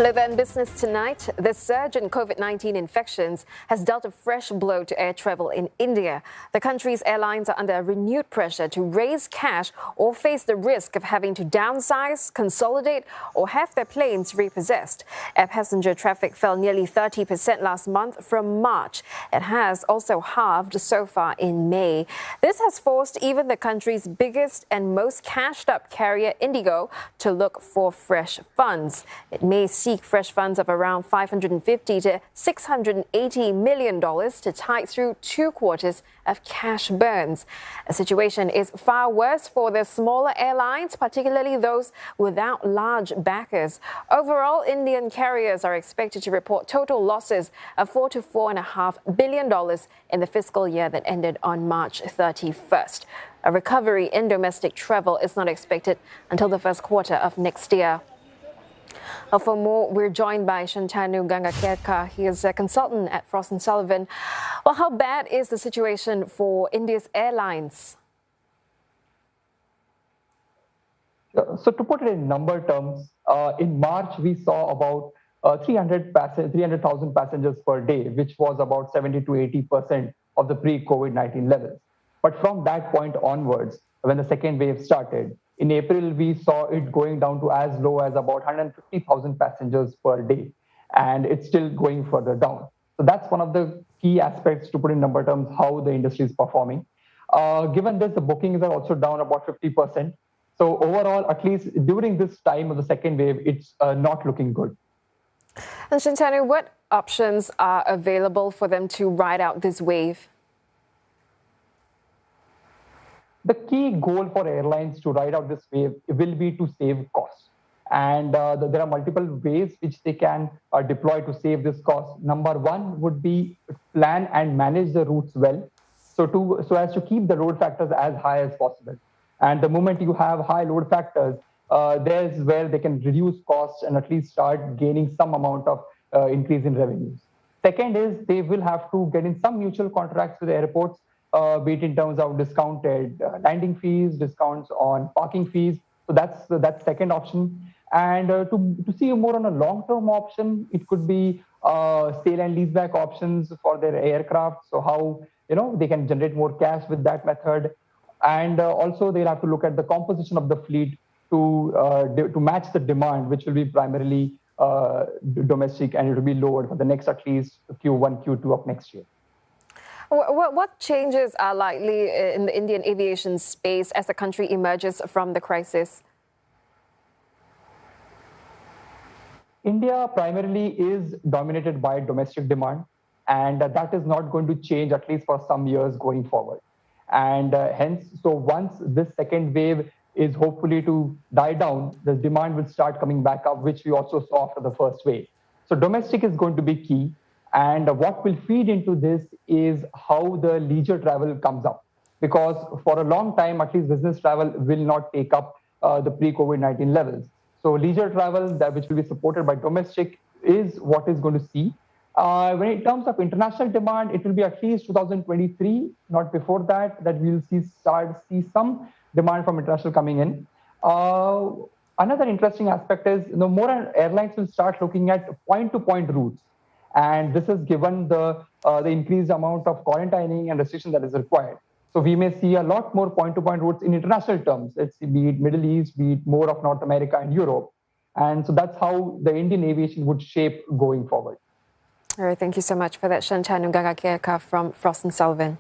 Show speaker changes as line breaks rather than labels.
Hello then, business tonight. The surge in COVID-19 infections has dealt a fresh blow to air travel in India. The country's airlines are under renewed pressure to raise cash or face the risk of having to downsize, consolidate, or have their planes repossessed. Air passenger traffic fell nearly 30% last month from March. It has also halved so far in May. This has forced even the country's biggest and most cashed-up carrier, Indi-Go, to look for fresh funds. It may seek fresh funds of around $550 to $680 million to tide through 2 quarters of cash burns. The situation is far worse for the smaller airlines, particularly those without large backers. Overall, Indian carriers are expected to report total losses of $4 to $4.5 billion in the fiscal year that ended on March 31st. A recovery in domestic travel is not expected until the first quarter of next year. For more, we're joined by Shantanu Gangakhedkar. He is a consultant at Frost Sullivan. Well, how bad is the situation for India's airlines?
So to put it in number terms, in March, we saw about 300,000 passengers per day, which was about 70 to 80% of the pre-COVID-19 levels. But from that point onwards, when the second wave started, in April, we saw it going down to as low as about 150,000 passengers per day, and it's still going further down. So that's one of the key aspects to put in number terms how the industry is performing. Given this, the bookings are also down about 50%. So overall, at least during this time of the second wave, it's not looking good.
And Shantanu, what options are available for them to ride out this wave?
The key goal for airlines to ride out this wave will be to save costs. And there are multiple ways which they can deploy to save this cost. Number one would be plan and manage the routes well, so as to keep the load factors as high as possible. And the moment you have high load factors, there's where they can reduce costs and at least start gaining some amount of increase in revenues. Second is they will have to get in some mutual contracts with the airports, be it in terms of discounted landing fees, discounts on parking fees. So that's second option. And to see more on a long-term option, it could be sale and leaseback options for their aircraft. So how they can generate more cash with that method. And also they'll have to look at the composition of the fleet to match the demand, which will be primarily domestic, and it will be lowered for the next at least Q1, Q2 of next year.
What changes are likely in the Indian aviation space as the country emerges from the crisis?
India primarily is dominated by domestic demand, and that is not going to change at least for some years going forward. And hence, so once this second wave is hopefully to die down, the demand will start coming back up, which we also saw after the first wave. So domestic is going to be key. And what will feed into this is how the leisure travel comes up. Because for a long time, at least business travel will not take up the pre-COVID-19 levels. So leisure travel, which will be supported by domestic, is what is going to see. When in terms of international demand, it will be at least 2023, not before that we'll start to see some demand from international coming in. Another interesting aspect is more airlines will start looking at point-to-point routes. And this is given the increased amount of quarantining and restriction that is required. So we may see a lot more point-to-point routes in international terms. It's be it Middle East, be it more of North America and Europe. And so that's how the Indian aviation would shape going forward.
All right, thank you so much for that, Shantanu Gangakhedkar from Frost & Sullivan.